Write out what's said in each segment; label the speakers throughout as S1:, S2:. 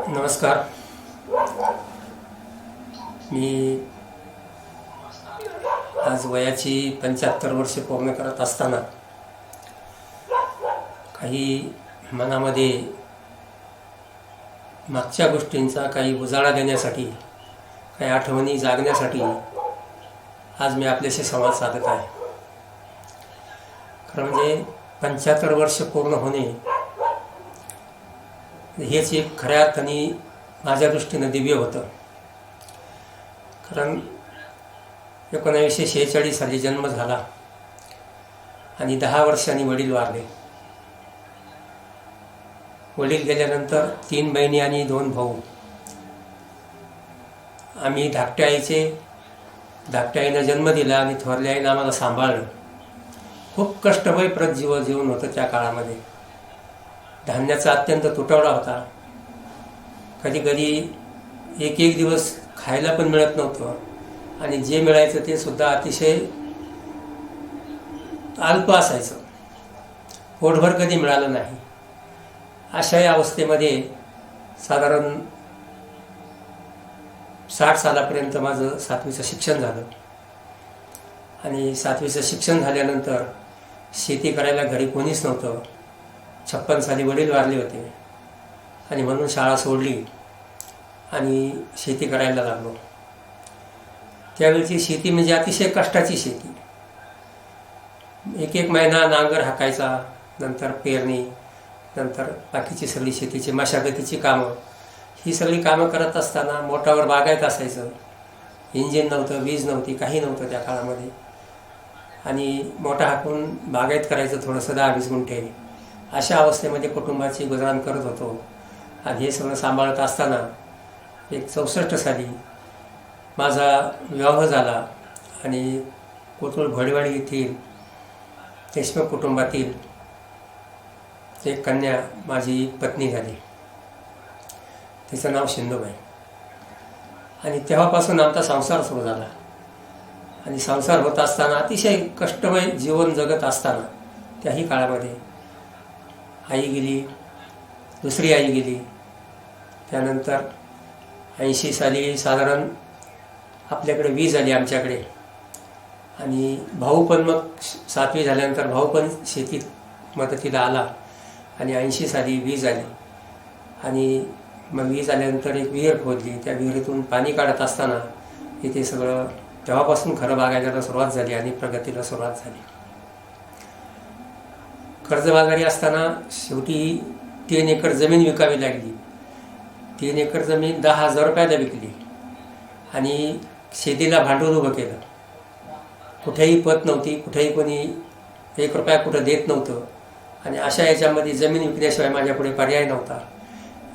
S1: नमस्कार. मी आज वयाची 75 वर्षे पूर्ण करत असताना काही मनामध्ये मागच्या गोष्टींचा काही उजाळा देण्यासाठी, काही आठवणी जागण्यासाठी आज मी आपल्याशी संवाद साधत आहे. खरं म्हणजे 75 वर्ष पूर्ण होणे हेच एक खऱ्या अर्थाने माझ्या दृष्टीनं दिव्य होतं. कारण 1946 साली जन्म झाला आणि 10 वर्षांनी वडील वारले. वडील गेल्यानंतर 3 बहिणी आणि 2 भाऊ. आम्ही धाकट्या आईनं जन्म दिला आणि थोरल्या आईनं आम्हाला सांभाळलं. खूप कष्टमयप्रद जीवन होतं त्या काळामध्ये. धान्याचा अत्यंत तुटवडा होता. कधी कधी एक दिवस खायला पण मिळत नव्हतं आणि जे मिळायचं ते सुद्धा अतिशय अल्प असायचं. पोटभर कधी मिळालं नाही. अशाही अवस्थेमध्ये साधारण 60 सालापर्यंत माझं 7वीचं शिक्षण झालं आणि 7वीचं शिक्षण झाल्यानंतर शेती करायला घरी कोणीच नव्हतं. 56 साली वडील वारले होते आणि म्हणून शाळा सोडली आणि शेती करायला लागलो. त्यावेळची शेती म्हणजे अतिशय कष्टाची शेती. एक महिना नांगर हाकायचा, नंतर पेरणी, नंतर बाकीची सगळी शेतीची मशागतीची कामं. ही सगळी कामं करत असताना मोटावर बागायत असायचं. इंजिन नव्हतं, वीज नव्हती, काही नव्हतं त्या काळामध्ये. आणि मोठा हाकून बागायत करायचं थोडंसं 10-20 गुंठे. अशा अवस्थेमध्ये कुटुंबाची गुजराण करत होतो. आणि हे सगळं सांभाळत असताना 64 साली माझा विवाह झाला आणि कोथरूड घोडेवाडी येथील देशमुख कुटुंबातील एक कन्या माझी पत्नी झाली. तिचं नाव शिंदूबाई. आणि तेव्हापासून आमचा संसार सुरू झाला. आणि संसार होत असताना अतिशय कष्टमय जीवन जगत असताना त्याही काळामध्ये आई गेली, दुसरी आई गेली. त्यानंतर 80 साली साधारण आपल्याकडे वीज आली आमच्याकडे. आणि भाऊ पण मग 7वी झाल्यानंतर भाऊ पण शेतीत मदतीला आला आणि 80 साली वीज आली. आणि मग वीज आल्यानंतर एक विहीर खोदली. त्या विहिरीतून पाणी काढत असताना इथे सगळं तेव्हापासून खरं बागायला सुरुवात झाली आणि प्रगतीला सुरुवात झाली. कर्जबाजारी असताना शेवटी 3 एकर जमीन विकावी लागली. 3 एकर जमीन 10,000 रुपयाला विकली आणि शेतीला भांडवल उभं केलं. कुठेही पत नव्हती, कुठेही कोणी 1 रुपया कुठं देत नव्हतं. आणि अशा याच्यामध्ये जमीन विकण्याशिवाय माझ्यापुढे पर्याय नव्हता.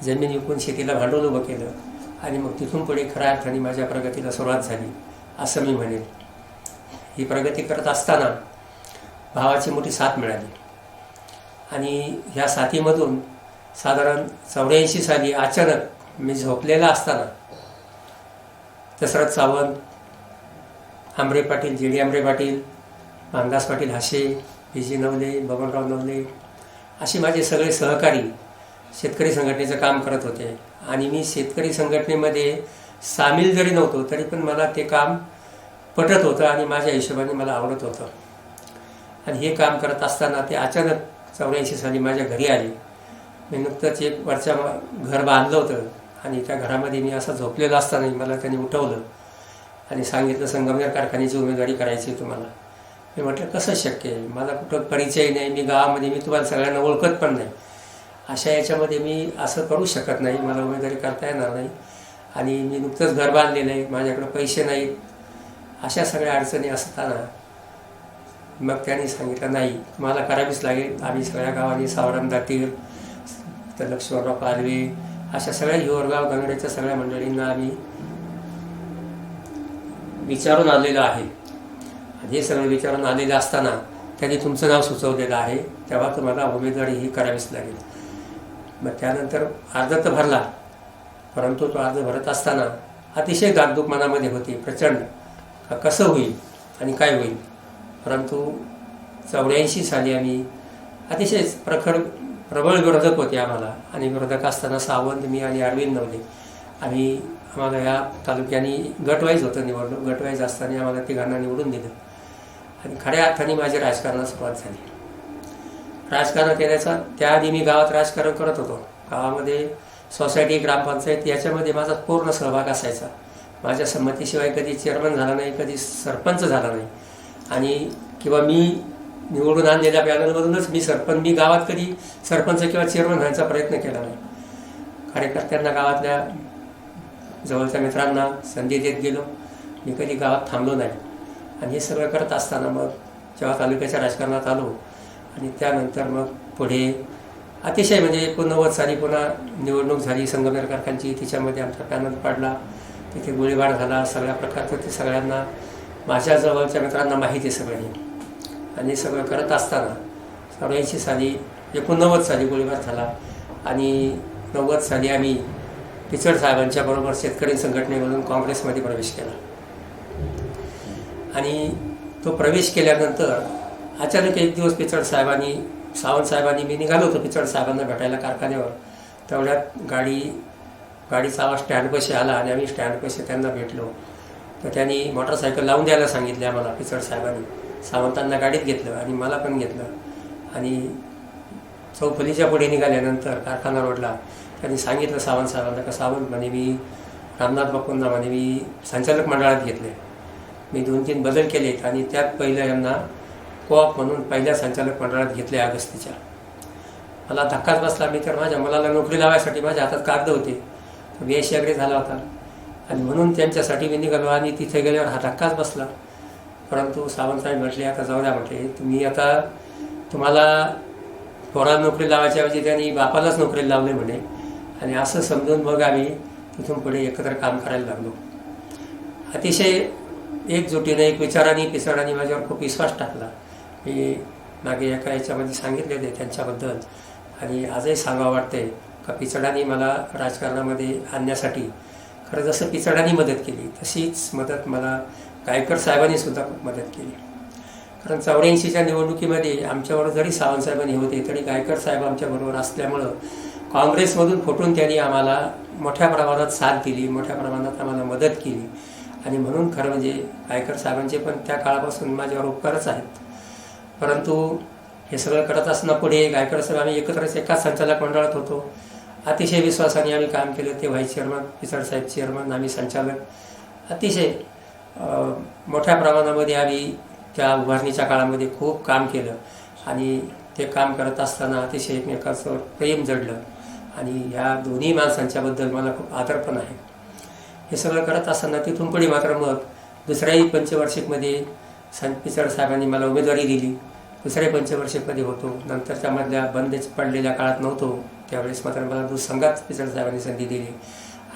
S1: जमीन विकून शेतीला भांडवल उभं केलं आणि मग तिथून पुढे खऱ्या अर्थाने माझ्या प्रगतीला सुरुवात झाली असं मी म्हणेन. ही प्रगती करत असताना भावाची मोठी साथ मिळाली. आणि ह्या साथीमधून साधारण 84 साली अचानक मी झोपलेला असताना Dasharath Sawant, Amre Patil, G D Amre Patil, Ramdas Patil हाशे, P G Navale, Babanrao Navale असे माझे सगळे सहकारी शेतकरी संघटनेचं काम करत होते. आणि मी शेतकरी संघटनेमध्ये सामील जरी नव्हतो तरी पण मला ते काम पटत होतं आणि माझ्या हिशोबाने मला आवडत होतं. आणि हे काम करत असताना ते अचानक 84 साली माझ्या घरी आले. मी नुकतंच एक वरच्या घर बांधलं होतं आणि त्या घरामध्ये मी असं झोपलेलं असताना मला त्यांनी उठवलं आणि सांगितलं, संगमनेर कारखान्याची उमेदवारी करायची तुम्हाला. मी म्हटलं कसं शक्य आहे, मला कुठं परिचय नाही, मी गावामध्ये, मी तुम्हाला सगळ्यांना ओळखत पण नाही. अशा याच्यामध्ये मी असं करू शकत नाही, मला उमेदवारी करता येणार नाही. आणि मी नुकतंच घर बांधलेलं आहे, माझ्याकडं पैसे नाहीत. अशा सगळ्या अडचणी असताना मग त्यांनी सांगितलं नाही तुम्हाला करावीच लागेल. आम्ही सगळ्या गावांनी सावराम दातीर, तर लक्ष्मणराव पालवे अशा सगळ्या हिवरगाव गंगड्याच्या सगळ्या मंडळींना आम्ही विचारून आलेलं आहे. हे सगळं विचारून आलेलं असताना त्यांनी तुमचं नाव सुचवलेलं आहे, तेव्हा तुम्हाला उमेदवारी ही करावीच लागेल. मग त्यानंतर अर्ज तर भरला, परंतु तो अर्ज भरत असताना अतिशय धाकधूक मनामध्ये होती प्रचंड, कसं होईल आणि काय होईल. परंतु 84 साली आम्ही अतिशय प्रबळ विरोधक होते आम्हाला. आणि विरोधक असताना सावंत, मी आणि अरविंद नवले आम्हाला या तालुक्याने गटवाईज होतं निवडणूक. गटवाईज असताना आम्हाला तिघांना निवडून दिलं आणि खऱ्या अर्थाने माझी राजकारणाला सुरुवात झाली. राजकारण केल्याचा त्याआधी मी गावात राजकारण करत होतो. गावामध्ये सोसायटी, ग्रामपंचायत याच्यामध्ये माझा पूर्ण सहभाग असायचा. माझ्या संमतीशिवाय कधी चेअरमन झाला नाही, कधी सरपंच झाला नाही. आणि किंवा मी निवडून आणलेल्या पॅनलमधूनच मी गावात कधी सरपंच किंवा चेअरमन व्हायचा प्रयत्न केला नाही. कार्यकर्त्यांना, गावातल्या जवळच्या मित्रांना संधी देत गेलो. मी कधी गावात थांबलो नाही. आणि हे सगळं करत असताना मग जेव्हा तालुक्याच्या राजकारणात आलो आणि त्यानंतर मग पुढे अतिशय म्हणजे 89 साली पुन्हा निवडणूक झाली संगमेर कारखानची. तिच्यामध्ये आमचा पॅनल पडला, तिथे गोळीबार झाला. सगळ्या प्रकारचं ते सगळ्यांना, माझ्या जवळच्या मित्रांना माहिती आहे सगळं. आणि सगळं करत असताना 89 साली 89 साली गोळीबार झाला. आणि 90 साली आम्ही पिचड साहेबांच्या बरोबर शेतकरी संघटनेमधून काँग्रेसमध्ये प्रवेश केला. आणि तो प्रवेश केल्यानंतर अचानक एक दिवस सावंत साहेबांनी, मी निघालो होतो पिचड साहेबांना भेटायला कारखान्यावर. तेवढ्यात गाडीचा आवाज स्टँडपाशी आला आणि आम्ही स्टँडपाशी त्यांना भेटलो. तर त्यांनी मोटरसायकल लावून द्यायला सांगितले आम्हाला पिचड साहेबांनी. सावंतांना गाडीत घेतलं आणि मला पण घेतलं. आणि चौफुलीच्या पुढे निघाल्यानंतर कारखाना रोडला त्यांनी सांगितलं सावंत साहेबांना का सावंत म्हणे, मी रामनाथ बापूंना म्हणे मी संचालक मंडळात घेतले. मी 2-3 बदल केलेत आणि त्यात पहिलं यांना कोऑप म्हणून पहिल्या संचालक मंडळात घेतले अगस्तीच्या. मला धक्काच बसला. मी तर माझ्या मुलाला नोकरी लावायसाठी माझ्या हातात कागद होते. BSc अग्री झाला होता आणि म्हणून त्यांच्यासाठी मी निघालो. आणि तिथे गेल्यावर हा धक्काच बसला. परंतु सावंतसाहेब म्हटले, आता जाऊ द्या म्हटले, तुम्ही आता तुम्हाला पोराला नोकरी लावायच्या ऐवजी त्यांनी बापालाच नोकरी लावले म्हणे. आणि असं समजून मग आम्ही तिथून पुढे एकत्र काम करायला लागलो. अतिशय एकजुटीने, एक विचाराने, पिचडाने माझ्यावर खूप विश्वास टाकला. मी मागे एका याच्यामध्ये सांगितले होते त्यांच्याबद्दल. आणि आजही सांगावं वाटतंय का पिचडाने मला राजकारणामध्ये आणण्यासाठी खरं जसं पिचडाने मदत केली तशीच मदत मला गायकर साहेबांनी सुद्धा खूप मदत केली. कारण 84च्या निवडणुकीमध्ये आमच्याबरोबर जरी सावंतसाहेबांनी होते तरी गायकर साहेब आमच्याबरोबर असल्यामुळं काँग्रेसमधून फुटून त्यांनी आम्हाला मोठ्या प्रमाणात साथ दिली, मोठ्या प्रमाणात आम्हाला मदत केली. आणि म्हणून खरं म्हणजे गायकर साहेबांचे पण त्या काळापासून माझ्यावर उपकारच आहेत. परंतु हे सगळं करत असताना पुढे गायकर साहेब आम्ही एकत्रच एकाच संचालक मंडळात होतो. अतिशय विश्वासाने आम्ही काम केलं. ते व्हाईस चेअरमन, पिचड साहेब चेअरमन, आम्ही संचालक. अतिशय मोठ्या प्रमाणामध्ये आम्ही त्या उभारणीच्या काळामध्ये खूप काम केलं. आणि ते काम करत असताना अतिशय एकमेकांचं प्रेम जडलं. आणि ह्या दोन्ही माणसांच्याबद्दल मला खूप आदर पण आहे. हे सगळं करत असताना तिथून पुढे मात्र मग दुसऱ्याही पंचवार्षिकमध्ये पिचड साहेबांनी मला उमेदवारी दिली. दुसऱ्या पंचवार्षिकमध्ये होतो. नंतर त्यामधल्या बंद पडलेल्या काळात नव्हतो त्यावेळेस मात्र मला दूध संघात पिचड साहेबांनी संधी दिली.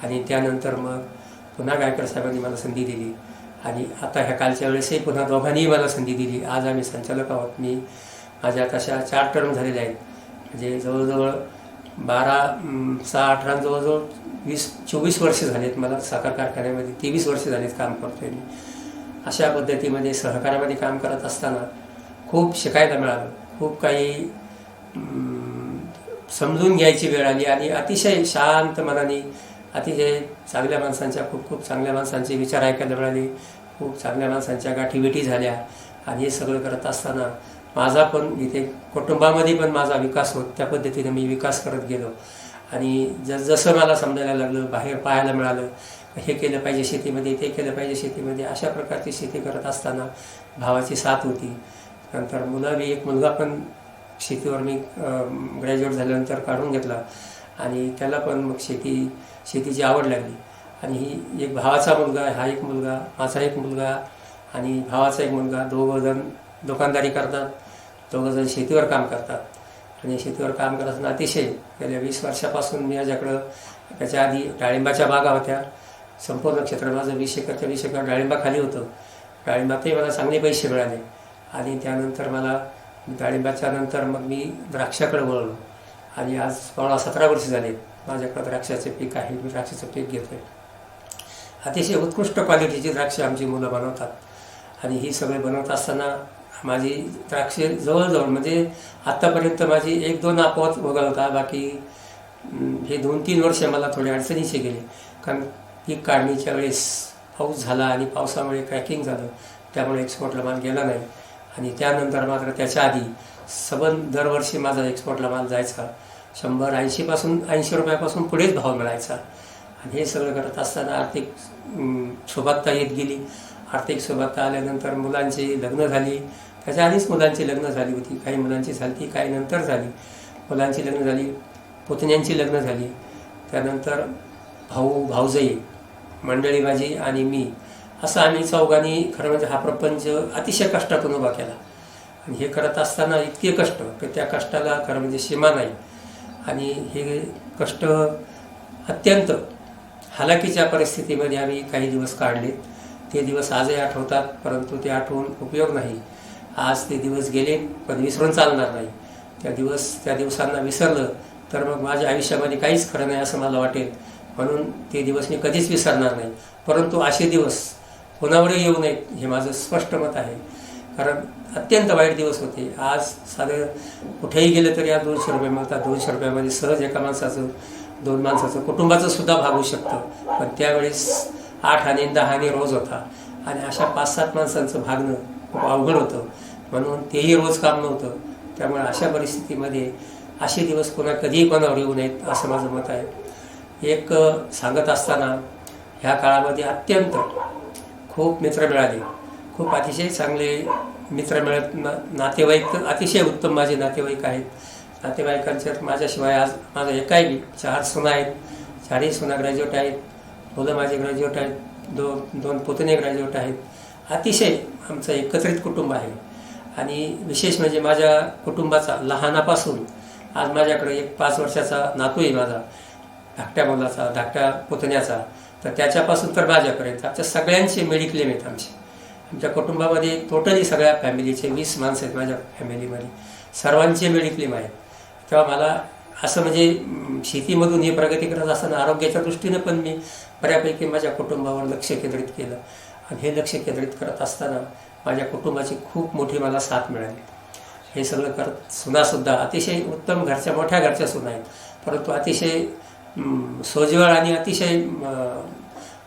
S1: आणि त्यानंतर मग पुन्हा गायकर साहेबांनी मला संधी दिली. आणि आता ह्या कालच्या वेळेसही पुन्हा दोघांनीही मला संधी दिली. आज आम्ही संचालक आहोत. माझ्या तशा 4 टर्म झालेल्या आहेत. म्हणजे जवळजवळ 12-6-18 जवळजवळ 24 वर्ष झालेत मला साखर कारखान्यामध्ये. 23 वर्ष झालेत काम करतोय मी. अशा पद्धतीमध्ये सहकार्यामध्ये काम करत असताना खूप शिकायला मिळालं. खूप काही समजून घ्यायची वेळ आली. आणि अतिशय शांत मनाने अतिशय चांगल्या माणसांच्या, खूप चांगल्या माणसांचे विचार ऐकायला मिळाले. खूप चांगल्या माणसांच्या गाठीभेटी झाल्या. आणि हे सगळं करत असताना माझा पण इथे कुटुंबामध्ये पण माझा विकास होत, त्या पद्धतीने मी विकास करत गेलो. आणि जसं मला समजायला लागलं, बाहेर पाहायला मिळालं, हे केलं पाहिजे शेतीमध्ये, ते केलं पाहिजे शेतीमध्ये, अशा प्रकारची शेती करत असताना भावाची साथ होती. नंतर एक मुलगा पण शेतीवर मी ग्रॅज्युएट झाल्यानंतर काढून घेतला. आणि त्याला पण मग शेतीची आवड लागली. आणि ही एक भावाचा मुलगा, हा एक मुलगा, माझा एक मुलगा आणि भावाचा एक मुलगा, दोघंजण दुकानदारी करतात, दोघंजण शेतीवर काम करतात. आणि शेतीवर काम करत असताना अतिशय गेल्या 20 वर्षापासून मी माझ्याकडं, त्याच्या आधी डाळिंबाच्या बागा होत्या. संपूर्ण क्षेत्र माझं 20 एकर डाळिंबाखाली होतं. डाळिंबातही मला चांगले पैसे मिळाले. आणि त्यानंतर मला डाळिंबाच्या नंतर मग मी द्राक्षाकडे वळलो. आणि आज 17 वर्ष झाले माझ्याकडं द्राक्षाचे पीक आहे. मी द्राक्षाचं पीक घेतो आहे. अतिशय उत्कृष्ट क्वालिटीची द्राक्षे आमची मुलं बनवतात. आणि ही सगळे बनवत असताना माझी द्राक्षे जवळजवळ म्हणजे आत्तापर्यंत माझी 1-2 अपवाद वगळता बाकी हे 2-3 वर्ष मला थोडे अडचणीचे गेले. कारण पीक काढणीच्या वेळेस पाऊस झाला आणि पावसामुळे क्रॅकिंग झालं, त्यामुळे एक्सपोर्टला माल गेला नाही. आणि त्यानंतर मात्र त्याच्या आधी सबंध दरवर्षी माझा एक्सपोर्टला माल जायचा. 100-80 रुपयापासून पुढेच भाव मिळायचा. आणि हे सगळं करत असताना आर्थिक सुबत्ता येत गेली. आर्थिक सुबत्ता आल्यानंतर मुलांची लग्न झाली. त्याच्या आधीच मुलांची लग्न झाली होती, काही मुलांची झाली, काही नंतर झाली. मुलांची लग्न झाली, पुतण्यांची लग्न झाली. त्यानंतर भाऊ भाऊजाई मंडळी माझी आणि मी असं आम्ही चौघांनी खरं म्हणजे हा प्रपंच अतिशय कष्टातून उभा केला. आणि हे करत असताना इतके कष्ट की त्या कष्टाला खरं म्हणजे सीमा नाही. आणि हे कष्ट अत्यंत हालाकीच्या परिस्थितीमध्ये आम्ही काही दिवस काढले. ते दिवस आजही आठवतात, परंतु ते आठवून उपयोग नाही. आज ते दिवस गेले पण विसरून चालणार नाही. त्या दिवसांना विसरलं तर मग माझ्या आयुष्यामध्ये काहीच खरं नाही असं मला वाटेल. म्हणून ते दिवस मी कधीच विसरणार नाही. परंतु असे दिवस कोणावरही येऊ नयेत हे माझं स्पष्ट मत आहे. कारण अत्यंत वाईट दिवस होते. आज साधं कुठेही गेलं तरी आज 200 रुपये मिळतात. 200 रुपयामध्ये सहज एका माणसाचं 2 माणसाचं कुटुंबाचं सुद्धा भागू शकतं. पण त्यावेळेस 8 आणि 10 आणि रोज होता. आणि अशा 5-7 माणसांचं भागणं खूप अवघड होतं. म्हणून तेही रोज काम नव्हतं. त्यामुळे अशा परिस्थितीमध्ये असे दिवस कधीही कोणावर येऊ नयेत असं माझं मत आहे. एक सांगत असताना ह्या काळामध्ये अत्यंत खूप मित्र मिळाले. खूप अतिशय चांगले मित्र मिळत नातेवाईक तर अतिशय उत्तम माझे नातेवाईक आहेत. नातेवाईकांच्यात माझ्याशिवाय आज माझा एकाही 4 सुना आहेत. 4ही सुना ग्रॅज्युएट आहेत. मुलं माझे ग्रॅज्युएट आहेत. 2 पुतणे ग्रॅज्युएट आहेत. अतिशय आमचं एकत्रित कुटुंब आहे. आणि विशेष म्हणजे माझ्या कुटुंबाचा लहानापासून आज माझ्याकडे एक 5 वर्षाचा नातू आहे माझा, धाकट्या मुलाचा, धाकट्या पुतण्याचा. तर त्याच्यापासून तर माझ्यापर्यंत आमच्या सगळ्यांचे मेडिक्लेम आहेत. आमच्या कुटुंबामध्ये टोटली सगळ्या फॅमिलीचे 20 माणसं आहेत. माझ्या फॅमिलीमध्ये सर्वांचे मेडिक्लेम आहेत. तेव्हा मला असं म्हणजे शेतीमधून ही प्रगती करत असताना आरोग्याच्या दृष्टीनं पण मी बऱ्यापैकी माझ्या कुटुंबावर लक्ष केंद्रित केलं. आणि हे लक्ष केंद्रित करत असताना माझ्या कुटुंबाची खूप मोठी मला साथ मिळाली. हे सगळं करत सुनासुद्धा अतिशय उत्तम घरच्या, मोठ्या घरच्या सुना आहेत. परंतु अतिशय सोज्वळ आणि अतिशय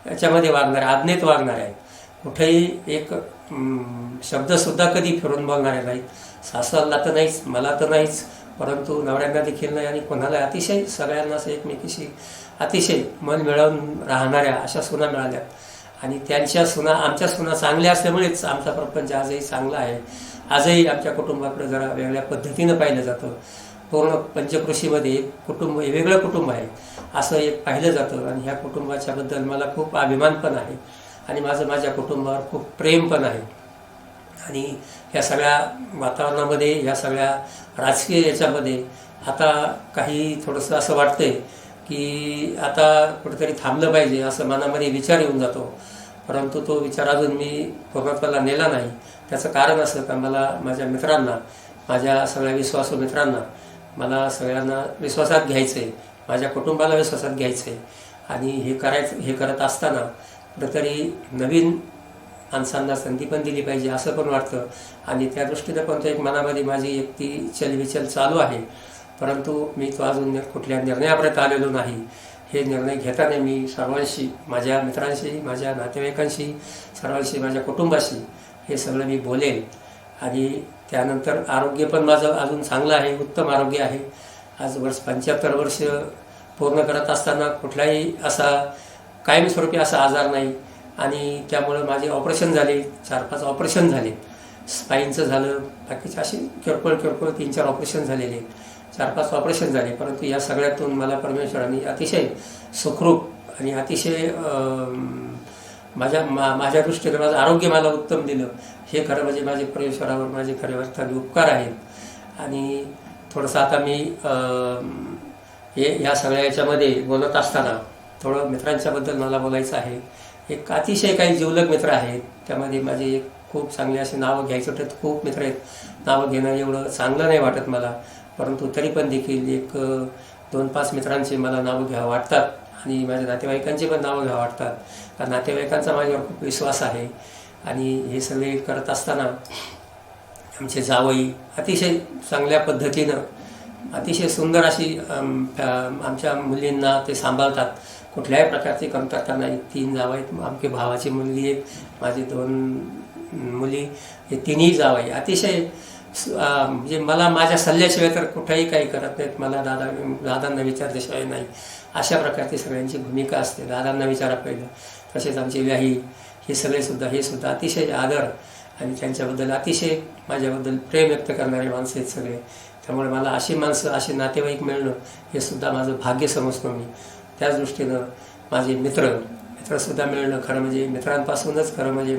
S1: याच्यामध्ये वागणारे, आज्ञेत वागणारे आहेत. कुठेही एक शब्दसुद्धा कधी फिरून बोलणारे नाहीत. सासरला तर नाहीच, मला तर नाहीच, परंतु नवऱ्यांना देखील नाही. आणि कोणाला अतिशय सगळ्यांनाच एकमेकीशी अतिशय मन मिळवून राहणाऱ्या अशा सुना मिळाल्या. आणि त्यांच्या सुना, आमच्या सुना चांगल्या असल्यामुळेच आमचा प्रपंच आजही चांगला आहे. आजही आमच्या कुटुंबाकडे जरा वेगळ्या पद्धतीनं पाहिलं जातं. पूर्ण पंचकृषीमध्ये एक कुटुंब, हे वेगळं कुटुंब आहे असं एक पाहिलं जातं. आणि ह्या कुटुंबाच्याबद्दल मला खूप अभिमान पण आहे. आणि माझ्या कुटुंबावर खूप प्रेम पण आहे. आणि ह्या सगळ्या वातावरणामध्ये, ह्या सगळ्या राजकीय याच्यामध्ये आता काही थोडंसं असं वाटतंय की आता कुठेतरी थांबलं पाहिजे असं मनामध्ये विचार येऊन जातो. परंतु तो विचार अजून मी पूर्णत्वाला नेला नाही. त्याचं कारण असं का मला माझ्या मित्रांना, माझ्या सगळ्या विश्वासू मित्रांना, मला सगळ्यांना विश्वासात घ्यायचं आहे. माझ्या कुटुंबाला विश्वासात घ्यायचं आहे. आणि हे करत असताना कुठेतरी नवीन माणसांना संधी पण दिली पाहिजे असं पण वाटतं. आणि त्या दृष्टीनं पण एक मनामध्ये माझी एक ती चलविचल चालू आहे. परंतु मी तो अजून कुठल्या निर्णयापर्यंत आलेलो नाही. हे निर्णय घेताना मी सर्वांशी, माझ्या मित्रांशी, माझ्या नातेवाईकांशी, सर्वांशी, माझ्या कुटुंबाशी हे सगळं मी बोलेन. आणि त्यानंतर आरोग्य पण माझं अजून चांगलं आहे, उत्तम आरोग्य आहे. आज 75 वर्ष पूर्ण करत असताना कुठलाही असा कायमस्वरूपी असा आजार नाही. आणि त्यामुळं माझे ऑपरेशन झाले, 4-5 ऑपरेशन झाले. स्पाईनचं झालं, बाकीचे असे किरकोळ 3-4 ऑपरेशन झालेले, 4-5 ऑपरेशन झाले. परंतु या सगळ्यातून मला परमेश्वराने अतिशय सुखरूप आणि अतिशय माझ्या दृष्टीने माझं आरोग्य मला उत्तम दिलं. हे खरं म्हणजे माझे परमेश्वरावर माझे खरे अर्थाने उपकार आहेत. आणि थोडंसं आता मी या सगळ्या याच्यामध्ये बोलत असताना थोडं मित्रांच्याबद्दल मला बोलायचं आहे. एक अतिशय काही जिवलग मित्र आहेत. त्यामध्ये माझे एक खूप चांगले असे नावं घ्यायचं तर खूप मित्र आहेत. नावं घेणं एवढं चांगलं नाही वाटत मला. परंतु तरी पण देखील एक 2-5 मित्रांची मला नावं घ्यावं वाटतात. आणि माझ्या नातेवाईकांची पण नावं घ्यावं वाटतात. कारण नातेवाईकांचा माझ्यावर खूप विश्वास आहे. आणि हे सगळे करत असताना आमचे जावई अतिशय चांगल्या पद्धतीनं अतिशय सुंदर अशी आमच्या मुलींना ते सांभाळतात. कुठल्याही प्रकारची कमतरता नाही. 3 जावई आहेत. आमच्या भावाची मुलगी एक, माझी 2 मुली, हे तिन्ही जावई अतिशय म्हणजे मला माझ्या सल्ल्याशिवाय तर कुठेही काही करत नाहीत. मला दादांना विचारल्याशिवाय नाही, अशा प्रकारची सगळ्यांची भूमिका असते. दादांना विचारा पहिलं. तसेच आमचे व्याही हे सुद्धा अतिशय आदर आणि त्यांच्याबद्दल अतिशय माझ्याबद्दल प्रेम व्यक्त करणारे माणसं आहेत सगळे. त्यामुळे मला अशी माणसं, असे नातेवाईक मिळणं हे सुद्धा माझं भाग्य समजतो मी. त्याच दृष्टीनं माझे मित्रसुद्धा मिळणं, खरं म्हणजे मित्रांपासूनच खरं म्हणजे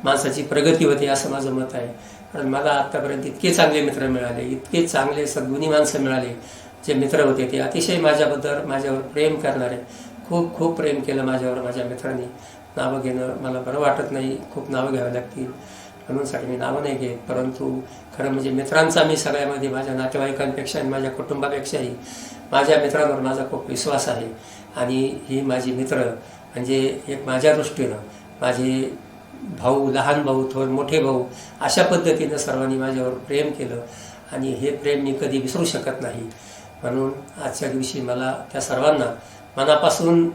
S1: माणसाची प्रगती होते असं माझं मत आहे. कारण मला आत्तापर्यंत इतके चांगले मित्र मिळाले, इतके चांगले सद्गुणी माणसं मिळाले. जे मित्र होते ते अतिशय माझ्यावर प्रेम करणारे. खूप खूप प्रेम केलं माझ्यावर माझ्या मित्रांनी. नावं घेणं मला बरं वाटत नाही, खूप नावं घ्यावी लागतील म्हणूनसाठी मी नावं नाही घेत. परंतु खरं म्हणजे मित्रांचा मी सगळ्यामध्ये माझ्या नातेवाईकांपेक्षा आणि माझ्या कुटुंबापेक्षाही माझ्या मित्रांवर माझा खूप विश्वास आहे. आणि ही माझी मित्र म्हणजे एक माझ्या दृष्टीनं माझे भाऊ, लहान भाऊ, मोठे भाऊ, अशा पद्धतीनं सर्वांनी माझ्यावर प्रेम केलं आणि हे प्रेम मी कधी विसरू शकत नाही. म्हणून आजच्या दिवशी मला त्या सर्वांना मनापासून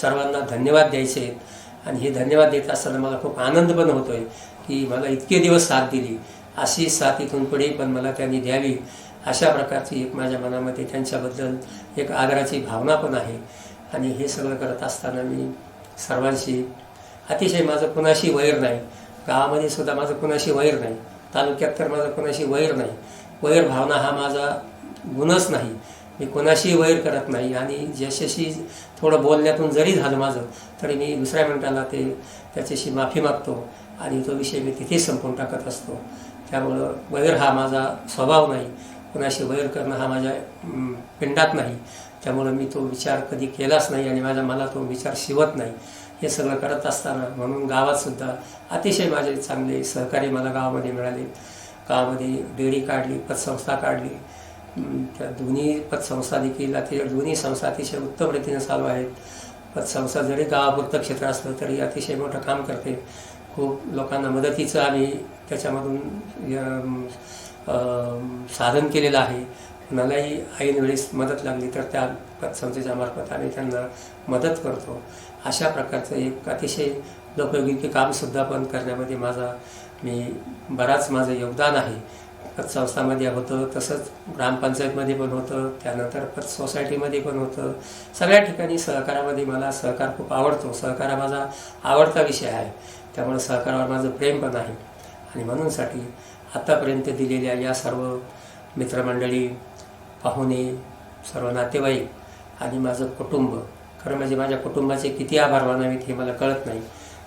S1: सर्वांना धन्यवाद द्यायचे आहेत. आणि हे धन्यवाद देत असताना मला खूप आनंद पण होतो आहे की मला इतके दिवस साथ दिली, अशी साथ इथून पुढे पण मला त्यांनी द्यावी, अशा प्रकारची एक माझ्या मनामध्ये त्यांच्याबद्दल एक आदराची भावना पण आहे. आणि हे सगळं करत असताना मी सर्वांशी अतिशय माझं कुणाशी वैर नाही. गावामध्ये सुद्धा माझं कुणाशी वैर नाही, तालुक्यात तर माझं कुणाशी वैर नाही. वैर भावना हा माझा गुणच नाही. मी कोणाशी वैर करत नाही. आणि ज्याच्याशी थोडं बोलण्यातून जरी झालं माझं तरी मी दुसऱ्या मिनिटाला त्याच्याशी माफी मागतो आणि तो विषय मी तिथे संपवून टाकत असतो. त्यामुळं वैर हा माझा स्वभाव नाही. कोणाशी वैर करणं हा माझ्या पिंडात नाही. त्यामुळं मी तो विचार कधी केलाच नाही आणि मला तो विचार शिवत नाही. हे सगळं करत असताना म्हणून गावातसुद्धा अतिशय माझे चांगले सहकारी मला गावामध्ये मिळाले. गावामध्ये डेअरी काढली, पतसंस्था काढली. त्या दोन्ही पतसंस्था देखील दोन्ही संस्था अतिशय उत्तम रीतीने चालू आहेत. पतसंस्था जरी गावापुरतं क्षेत्र असलं तरी अतिशय मोठं काम करते. खूप लोकांना मदतीचं आम्ही त्याच्यामधून साधन केलेलं आहे. कुणालाही ऐन वेळेस मदत लागली तर त्या पतसंस्थेच्या मार्फत आम्ही त्यांना मदत करतो. अशा प्रकारचं एक अतिशय लोकोपयोगी कामसुद्धा पण करण्यामध्ये माझं योगदान आहे. पतसंस्थामध्ये होतं, तसंच ग्रामपंचायतमध्ये पण होतं, त्यानंतर पत सोसायटीमध्ये पण होतं. सगळ्या ठिकाणी सहकारामध्ये मला सहकार खूप आवडतो. सहकार हा माझा आवडता विषय आहे. त्यामुळे सहकारावर माझं प्रेम पण आहे. आणि म्हणूनसाठी आत्तापर्यंत दिलेल्या या सर्व मित्रमंडळी, पाहुणे, सर्व नातेवाईक आणि माझं कुटुंब, खरं म्हणजे माझ्या कुटुंबाचे किती आभार मानावेत हे मला कळत नाही.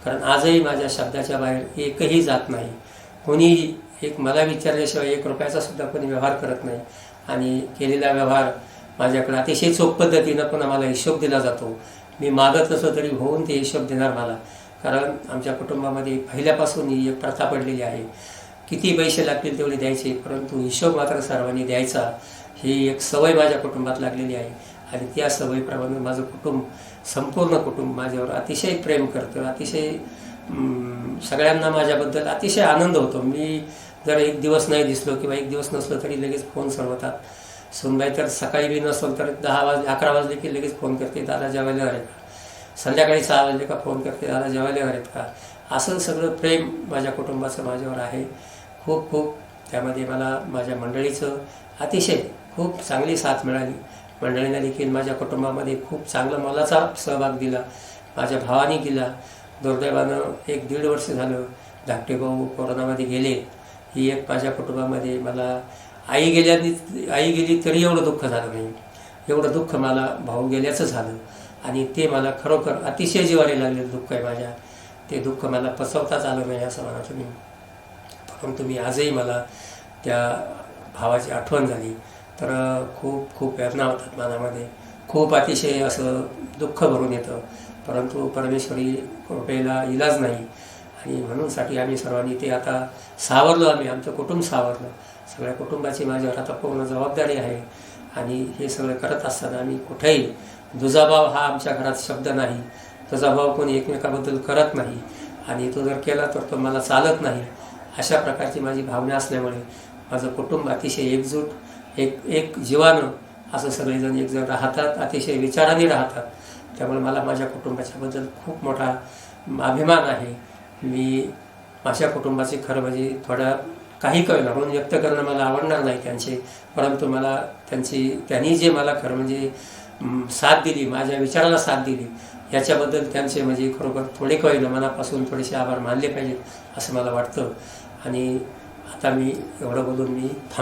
S1: कारण आजही माझ्या शब्दाच्या बाहेर एकही जात नाही. कोणी मला विचारल्याशिवाय 1 रुपयाचा सुद्धा कोणी व्यवहार करत नाही. आणि केलेला व्यवहार माझ्याकडे अतिशय चोख पद्धतीनं पण आम्हाला हिशोब दिला जातो. मी मागत असो तरी होऊन ते हिशोब देणार मला. कारण आमच्या कुटुंबामध्ये पहिल्यापासून ही एक प्रथा पडलेली आहे. किती पैसे लागतील तेवढे द्यायचे, परंतु हिशोब मात्र सर्वांनी द्यायचा, ही एक सवय माझ्या कुटुंबात लागलेली आहे. आणि त्या सवयीप्रमाणे माझं संपूर्ण कुटुंब माझ्यावर अतिशय प्रेम करतं. अतिशय सगळ्यांना माझ्याबद्दल अतिशय आनंद होतो. मी जर 1 दिवस नाही दिसलो किंवा 1 दिवस नसलो तरी लगेच फोन सरवतात. सुनबाई तर सकाळी बी नसलो तर 11 वाजले की लगेच फोन करते, दादा जेवायला येणार आहेत का. संध्याकाळी 6 वाजले का फोन करते, दादा जेवायला येणार आहेत का. असं सगळं प्रेम माझ्या कुटुंबाचं माझ्यावर आहे. खूप खूप त्यामध्ये मला माझ्या मंडळीचं अतिशय खूप चांगली साथ मिळाली. मंडळीने देखील माझ्या कुटुंबामध्ये खूप चांगला मोलाचा सहभाग दिला. माझ्या भावाने दिला. दुर्दैवानं 1-1.5 वर्ष झालं धाकटे भाऊ कोरोनामध्ये गेले. ही एक माझ्या कुटुंबामध्ये मला आई गेली तरी एवढं दुःख झालं नाही. एवढं दुःख मला भाऊ गेल्याचं झालं. आणि ते मला खरोखर अतिशय जिव्हारी लागलेलं दुःख आहे माझ्या. ते दुःख मला पचवताच आलं नाही असं म्हणा तुम्ही. परंतु मी आजही मला त्या भावाची आठवण झाली तर खूप खूप वेदना होतात मनामध्ये. खूप अतिशय असं दुःख भरून येतं. परंतु परमेश्वरी कृपेला इलाज नाही. आणि म्हणूनसाठी आम्ही सर्वांनी ते आता सावरलो. आमचं कुटुंब सावरलं. सगळ्या कुटुंबाची माझ्यावर आता पूर्ण जबाबदारी आहे. आणि हे सगळं करत असताना आम्ही कुठेही दुजाभाव हा आमच्या घरात शब्द नाही. दुजाभाव कोणी एकमेकाबद्दल करत नाही. आणि तो जर केला तर तो मला चालत नाही. अशा प्रकारची माझी भावना असल्यामुळे माझं कुटुंब अतिशय एकजूट एक जीवानं असं सगळेजण एकजण राहतात, अतिशय विचाराने राहतात. त्यामुळे मला माझ्या कुटुंबाच्याबद्दल खूप मोठा अभिमान आहे. मी माझ्या कुटुंबाचे खरं म्हणजे थोडा काही कळलं म्हणून व्यक्त करणं मला आवडणार नाही त्यांचे, परंतु मला त्यांनी जे मला खरं म्हणजे साथ दिली, माझ्या विचाराला साथ दिली, याच्याबद्दल त्यांचे म्हणजे खरोखर थोडे कळलं मनापासून थोडेसे आभार मानले पाहिजेत असं मला वाटतं. आणि आता मी एवढं बोलून मी थांबतो.